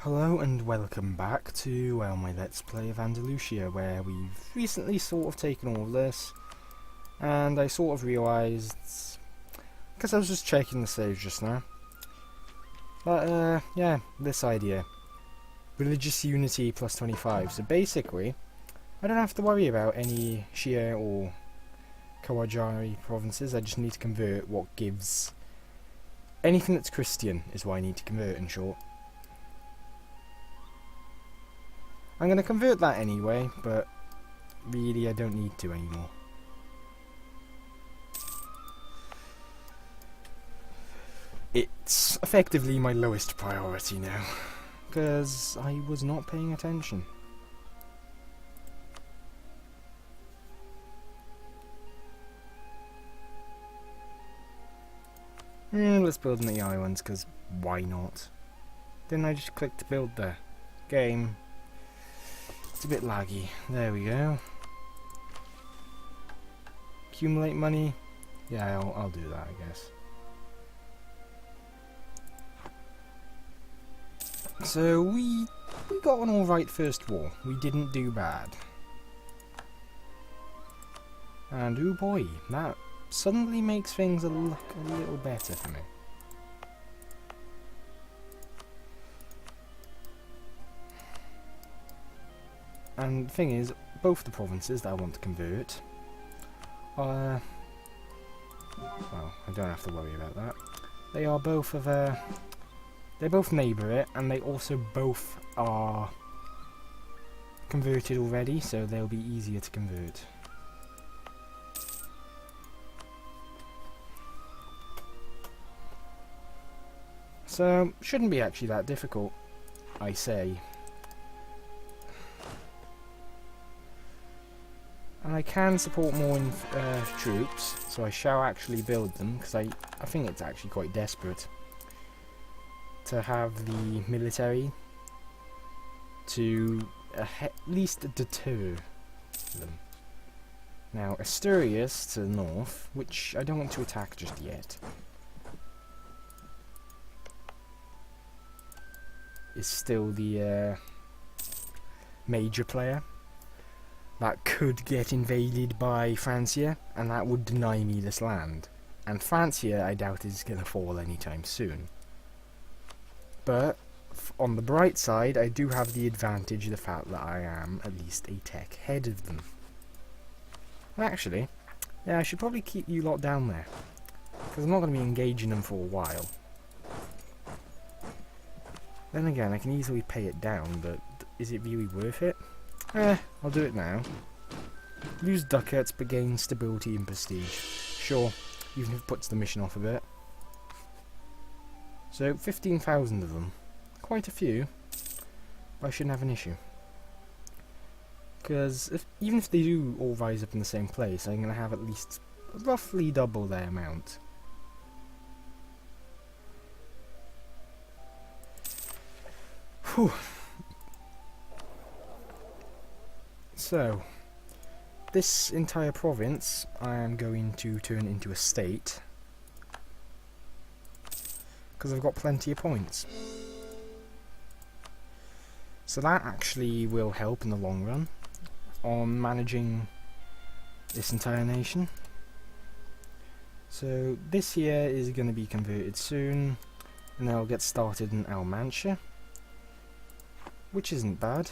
Hello and welcome back to, my Let's Play of Andalusia, where we've recently sort of taken all of this, and I sort of realised, because I was just checking the saves just now, that, yeah, this idea. Religious unity plus 25, so basically, I don't have to worry about any Shia or Kawajari provinces, I just need to convert what gives... anything that's Christian is what I need to convert, in short. I'm going to convert that anyway, but really I don't need to anymore. It's effectively my lowest priority now, because I was not paying attention. Let's build in the islands, because why not? Didn't I just click to build there? Game. It's a bit laggy. There we go. Accumulate money. Yeah, I'll do that, I guess. So we got an alright first war. We didn't do bad. And oh boy, that suddenly makes things look a little better for me. And the thing is, both the provinces that I want to convert are... well, I don't have to worry about that. They are both of they both neighbour it, and they also both are converted already, so they'll be easier to convert. So, shouldn't be actually that difficult, I say. And I can support more troops, so I shall actually build them, because I think it's actually quite desperate to have the military to at least deter them. Now, Asturias to the north, which I don't want to attack just yet, is still the major player. That could get invaded by Francia, and that would deny me this land. And Francia, I doubt, is going to fall anytime soon. But, on the bright side, I do have the advantage of the fact that I am at least a tech ahead of them. Actually, yeah, I should probably keep you lot down there, because I'm not going to be engaging them for a while. Then again, I can easily pay it down, but is it really worth it? I'll do it now. Lose ducats but gain stability and prestige. Sure, even if it puts the mission off a bit. So, 15,000 of them. Quite a few. But I shouldn't have an issue. Because even if they do all rise up in the same place, I'm going to have at least roughly double their amount. Whew. So, this entire province I am going to turn into a state, because I've got plenty of points. So that actually will help in the long run on managing this entire nation. So this here is going to be converted soon, and then I'll get started in Almancia, which isn't bad.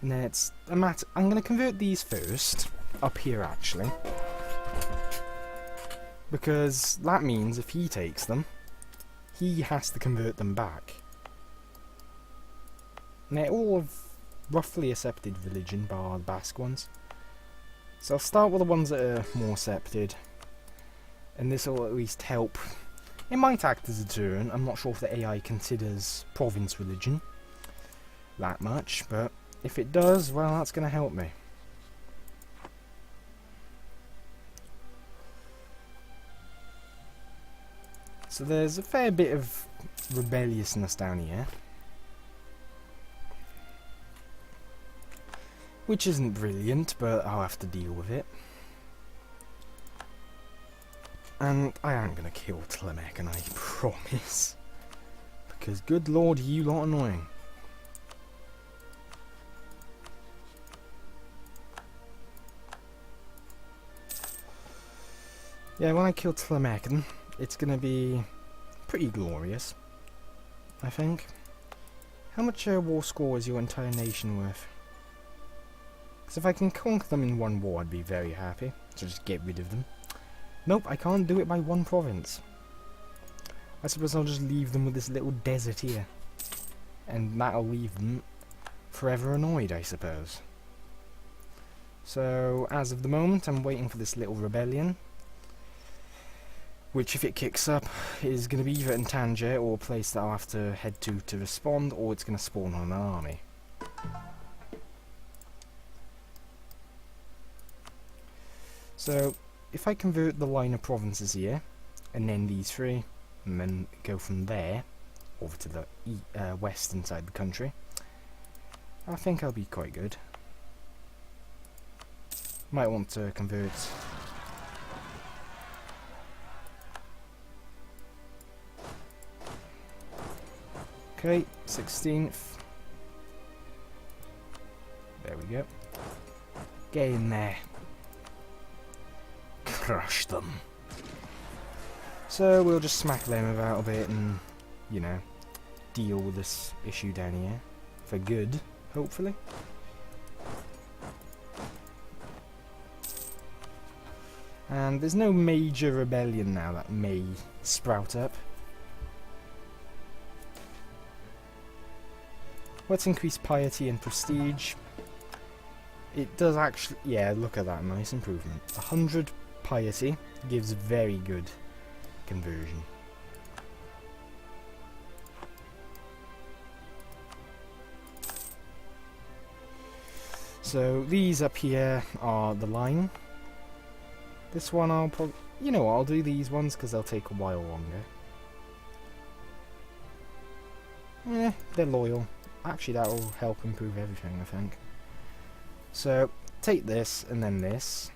And then it's a matter... I'm going to convert these first, up here actually, because that means if he takes them, he has to convert them back. And they're all of roughly accepted religion, bar the Basque ones. So I'll start with the ones that are more accepted, and this will at least help. It might act as a deterrent. I'm not sure if the AI considers province religion that much, but if it does, well, that's going to help me. So there's a fair bit of rebelliousness down here, which isn't brilliant, but I'll have to deal with it. And I am going to kill Tlemek, and I promise. Because good lord, you lot annoying. Yeah, when I kill Tlamecan, it's gonna be pretty glorious, I think. How much war score is your entire nation worth? Because if I can conquer them in one war, I'd be very happy. So just get rid of them. Nope, I can't do it by one province. I suppose I'll just leave them with this little desert here. And that'll leave them forever annoyed, I suppose. So, as of the moment, I'm waiting for this little rebellion. Which, if it kicks up, is going to be either in Tangier or a place that I'll have to head to respond, or it's going to spawn on an army. So, if I convert the line of provinces here, and then these three, and then go from there over to the western side of the country, I think I'll be quite good. Might want to convert. Okay, 16th. There we go. Get in there. Crush them. So we'll just smack them about a bit and, you know, deal with this issue down here. For good, hopefully. And there's no major rebellion now that may sprout up. Let's increase piety and prestige. It does actually, yeah, look at that, nice improvement. 100 piety gives very good conversion. So these up here are the line. This one I'll probably, you know what, I'll do these ones because they'll take a while longer. They're loyal. Actually, that will help improve everything, I think. So, take this and then this.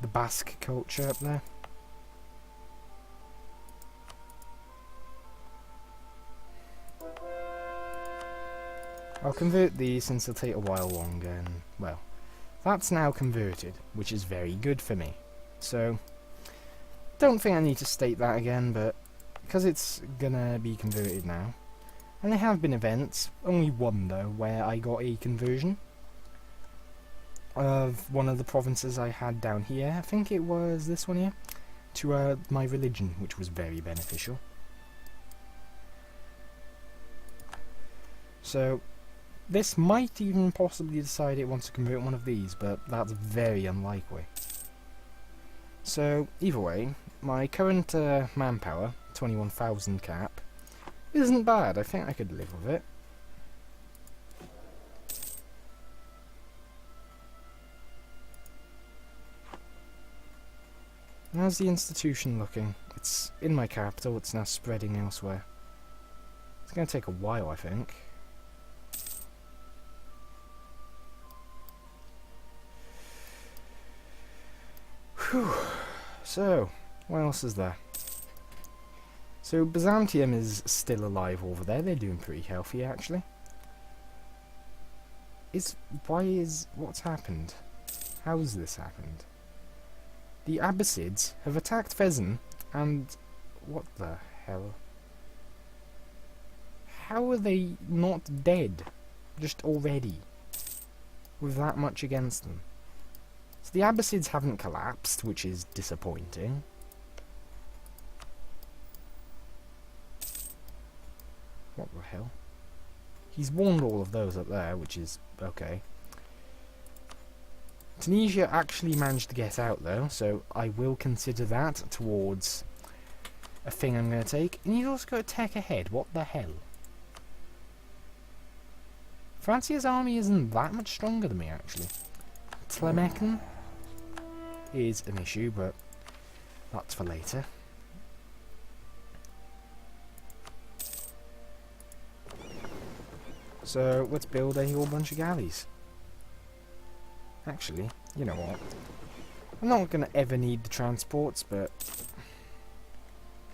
The Basque culture up there. I'll convert these since they'll take a while longer, and, well, that's now converted, which is very good for me. So, don't think I need to state that again, but because it's gonna be converted now, and there have been events, only one though, where I got a conversion of one of the provinces I had down here, I think it was this one here, to my religion, which was very beneficial. So, this might even possibly decide it wants to convert one of these, but that's very unlikely. So, either way, my current manpower, 21,000 cap, isn't bad. I think I could live with it. How's the institution looking? It's in my capital, it's now spreading elsewhere. It's going to take a while, I think. Whew. So, what else is there? So, Byzantium is still alive over there. They're doing pretty healthy, actually. What's happened? How's this happened? The Abbasids have attacked Fezzan, and what the hell? How are they not dead? Just already? With that much against them? So the Abbasids haven't collapsed, which is disappointing. What the hell? He's warned all of those up there, which is okay. Tunisia actually managed to get out though, so I will consider that towards a thing I'm going to take. And he's also got a tech ahead, what the hell? Francia's army isn't that much stronger than me actually. Tlamecan is an issue, but that's for later. So let's build a whole bunch of galleys. Actually, you know what? I'm not going to ever need the transports, but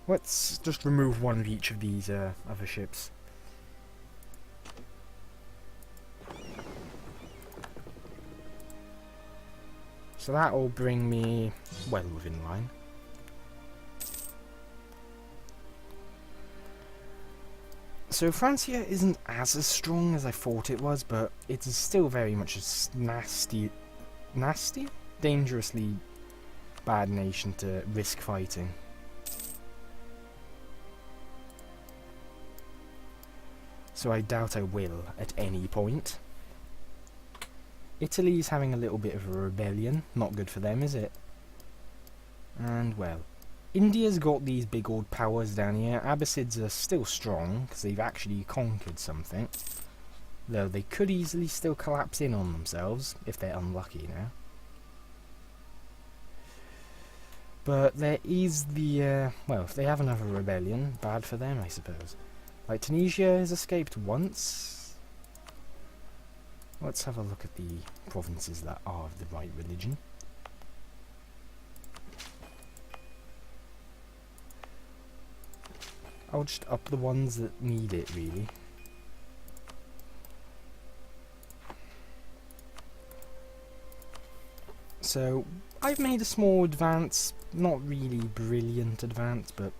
let's just remove one of each of these other ships. So that will bring me well within line. So Francia isn't as strong as I thought it was, but it is still very much a nasty, dangerously bad nation to risk fighting. So I doubt I will at any point. Italy's having a little bit of a rebellion. Not good for them, is it? And, well, India's got these big old powers down here. Abbasids are still strong, because they've actually conquered something. Though they could easily still collapse in on themselves, if they're unlucky now. But there is the, well, if they have another rebellion, bad for them, I suppose. Like, Tunisia has escaped once. Let's have a look at the provinces that are of the right religion. I'll just up the ones that need it, really. So, I've made a small advance. Not really brilliant advance, but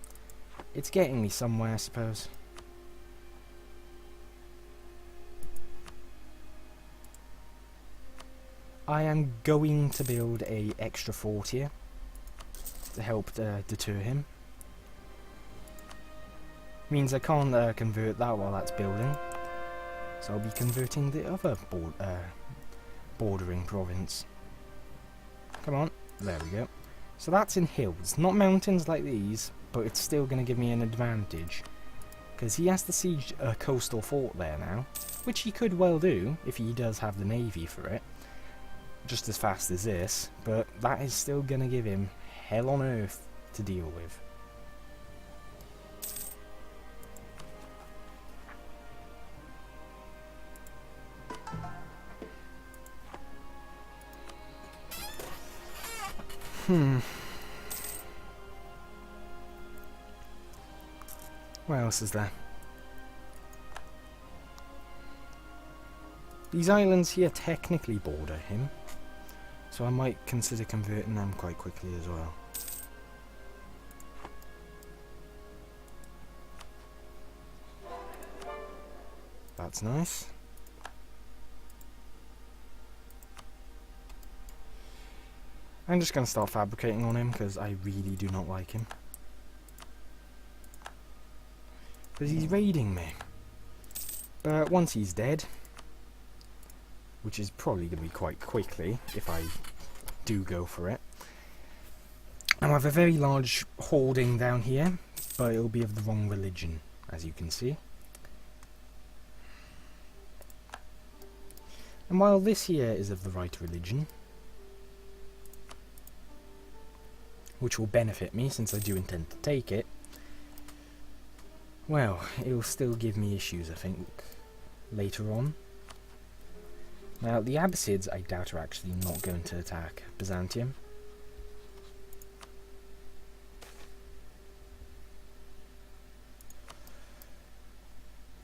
it's getting me somewhere, I suppose. I am going to build a extra fort here to help deter him. Means I can't convert that while that's building, so I'll be converting the other bordering province. Come on, there we go. So that's in hills, not mountains like these, but it's still going to give me an advantage. Because he has to siege a coastal fort there now, which he could well do if he does have the navy for it. Just as fast as this, but that is still going to give him hell on earth to deal with. What else is there? These islands here technically border him, so I might consider converting them quite quickly as well. That's nice. I'm just going to start fabricating on him because I really do not like him. Because he's raiding me. But once he's dead, which is probably going to be quite quickly if I do go for it, I have a very large holding down here, but it'll be of the wrong religion, as you can see. And while this here is of the right religion, which will benefit me since I do intend to take it, well, it will still give me issues, I think, later on. Now, the Abbasids, I doubt, are actually not going to attack Byzantium.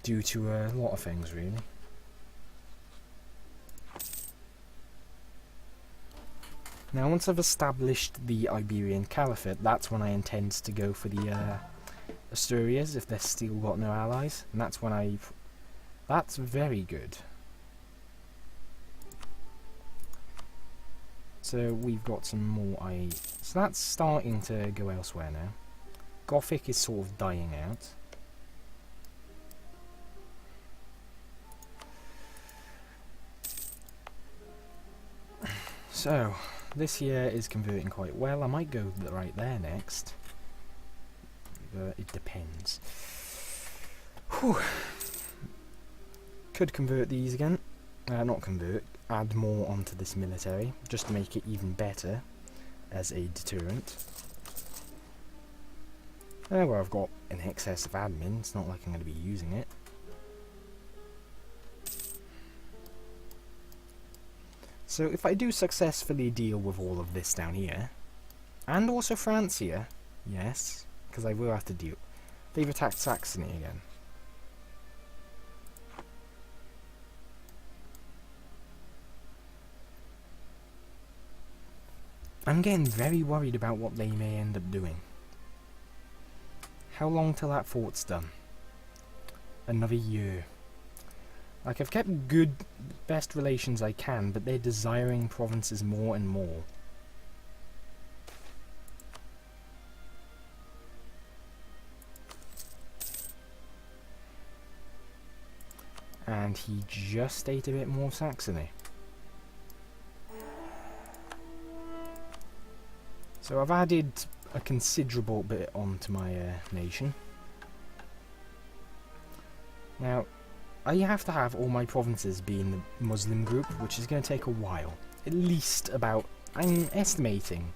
Due to a lot of things, really. Now, once I've established the Iberian Caliphate, that's when I intend to go for the Asturias, if they've still got no allies. And that's when that's very good. So we've got some more so that's starting to go elsewhere now. Gothic is sort of dying out. So, this here is converting quite well. I might go right there next. But it depends. Whew. Could convert these again. Not convert. Add more onto this military, just to make it even better as a deterrent. Well, I've got an excess of admin. It's not like I'm going to be using it. So if I do successfully deal with all of this down here, and also Francia, yes, because I will have to deal. They've attacked Saxony again. I'm getting very worried about what they may end up doing. How long till that fort's done? Another year. Like, I've kept good, best relations I can, but they're desiring provinces more and more. And he just ate a bit more of Saxony. So I've added a considerable bit onto my nation. Now, I have to have all my provinces be in the Muslim group, which is going to take a while. At least about, I'm estimating,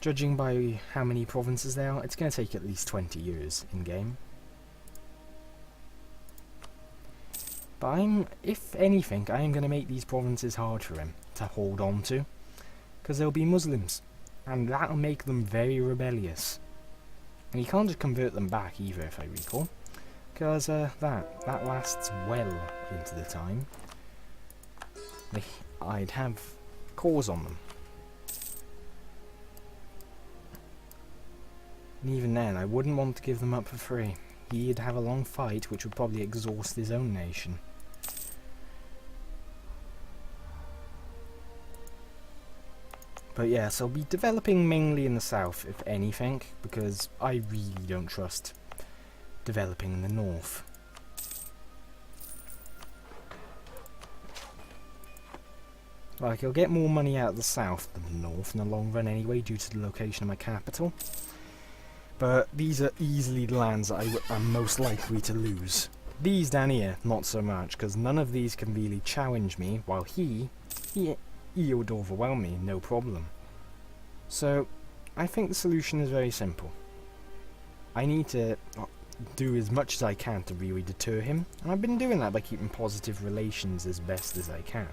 judging by how many provinces there are, it's going to take at least 20 years in-game. But if anything, I am going to make these provinces hard for him to hold on to, because they'll be Muslims, and that'll make them very rebellious. And you can't just convert them back either, if I recall, because that lasts well into the time. I'd have cause on them. And even then, I wouldn't want to give them up for free. He'd have a long fight, which would probably exhaust his own nation. But yes, I'll be developing mainly in the south, if anything, because I really don't trust developing in the north. Like, I'll get more money out of the south than the north in the long run anyway, due to the location of my capital. But these are easily the lands that I'm most likely to lose. These down here, not so much, because none of these can really challenge me, while he would overwhelm me, no problem. So, I think the solution is very simple. I need to do as much as I can to really deter him, and I've been doing that by keeping positive relations as best as I can.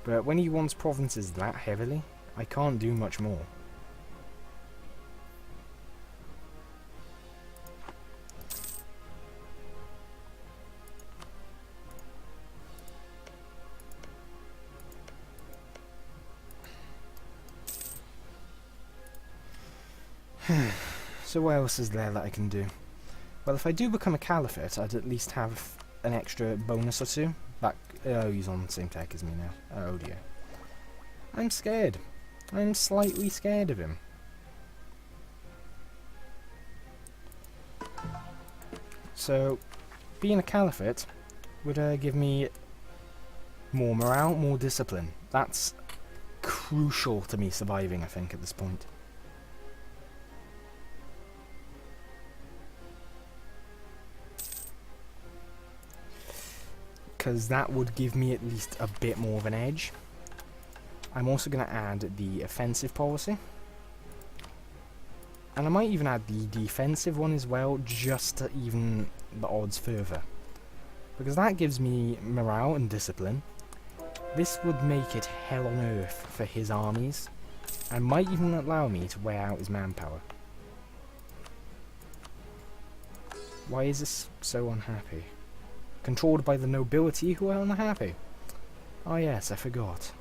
But when he wants provinces that heavily, I can't do much more. So what else is there that I can do? Well, if I do become a caliphate, I'd at least have an extra bonus or two. Oh, he's on the same tech as me now. Oh dear. I'm scared. I'm slightly scared of him. So, being a caliphate would give me more morale, more discipline. That's crucial to me surviving, I think, at this point. Because that would give me at least a bit more of an edge. I'm also going to add the offensive policy. And I might even add the defensive one as well, just to even the odds further. Because that gives me morale and discipline. This would make it hell on earth for his armies, and might even allow me to wear out his manpower. Why is this so unhappy? Controlled by the nobility who are unhappy. Oh yes, I forgot.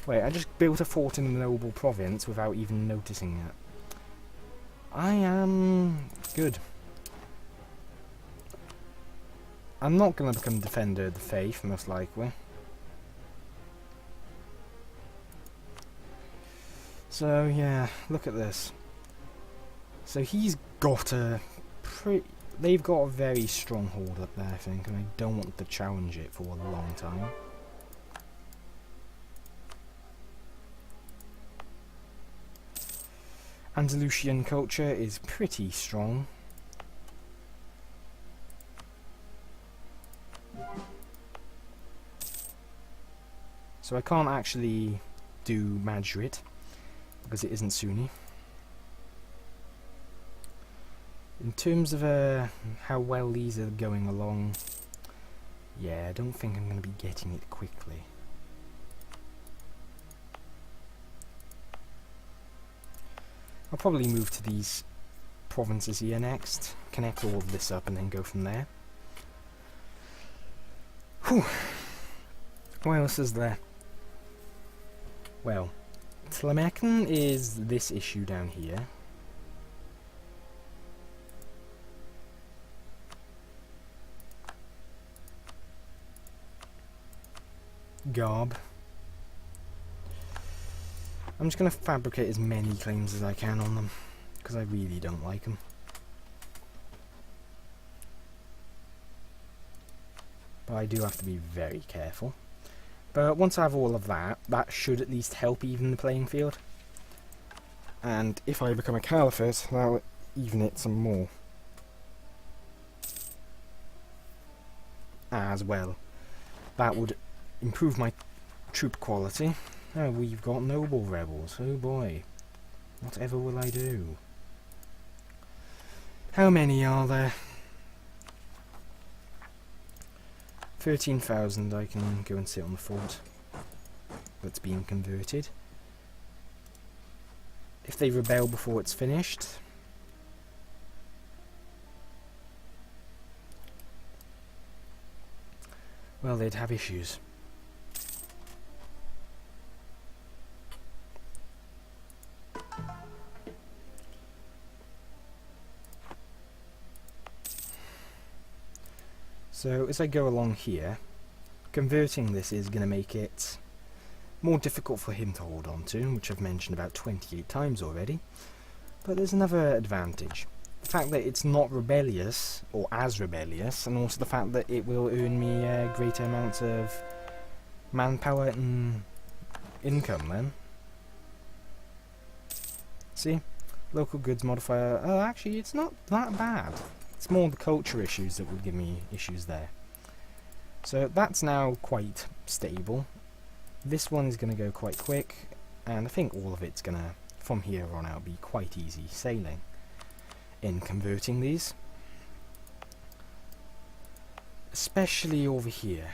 Wait, I just built a fort in a noble province without even noticing it. I am good. I'm not going to become Defender of the Faith, most likely. So yeah, look at this. So he's got a they've got a very strong hold up there, I think, and I don't want to challenge it for a long time. Andalusian culture is pretty strong. So I can't actually do Madrid because it isn't Sunni. In terms of how well these are going along, yeah, I don't think I'm going to be getting it quickly. I'll probably move to these provinces here next, connect all of this up and then go from there. Whew. What else is there? Well, Tlemecen is this issue down here. Garb. I'm just going to fabricate as many claims as I can on them, because I really don't like them. But I do have to be very careful. But once I have all of that, that should at least help even the playing field. And if I become a caliphate, that'll even it some more. As well. That would improve my troop quality. Oh, we've got noble rebels. Oh boy. Whatever will I do? How many are there? 13,000. I can go and sit on the fort that's being converted. If they rebel before it's finished, well, they'd have issues. So as I go along here, converting this is going to make it more difficult for him to hold on to, which I've mentioned about 28 times already. But there's another advantage. The fact that it's not rebellious, or as rebellious, and also the fact that it will earn me greater amounts of manpower and income then. See? Local goods modifier. Oh, actually, it's not that bad. It's more the culture issues that would give me issues there. So that's now quite stable. This one is going to go quite quick, and I think all of it's going to, from here on out, be quite easy sailing in converting these. Especially over here,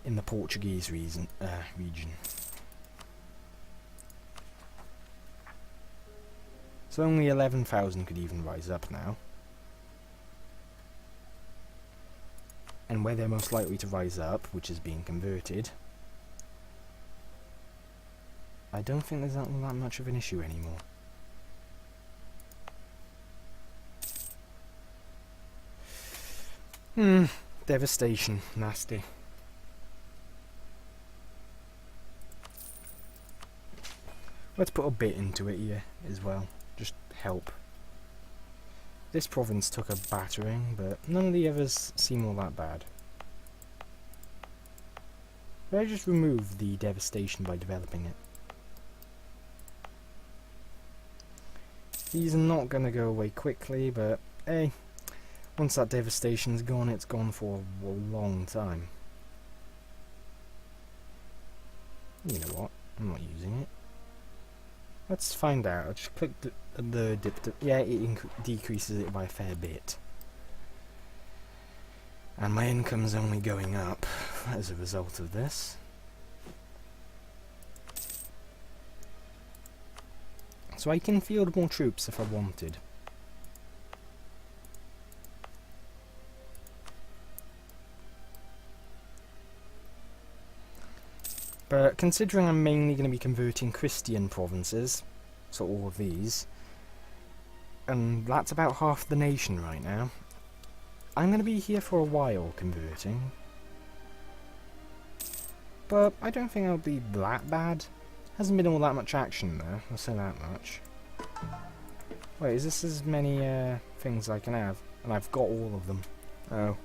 in the Portuguese region. So only 11,000 could even rise up now. And where they're most likely to rise up, which is being converted, I don't think there's not that much of an issue anymore. Devastation. Nasty. Let's put a bit into it here as well. Just help. This province took a battering, but none of the others seem all that bad. But I just remove the devastation by developing it. These are not going to go away quickly, but hey, once that devastation's gone, it's gone for a long time. You know what? I'm not using it. Let's find out. I'll just click the dip. Yeah, it decreases it by a fair bit. And my income's only going up as a result of this. So I can field more troops if I wanted. But considering I'm mainly going to be converting Christian provinces, so all of these, and that's about half the nation right now, I'm going to be here for a while converting. But I don't think it'll be that bad. Hasn't been all that much action there, I'll say that much. Wait, is this as many things I can have? And I've got all of them. Oh.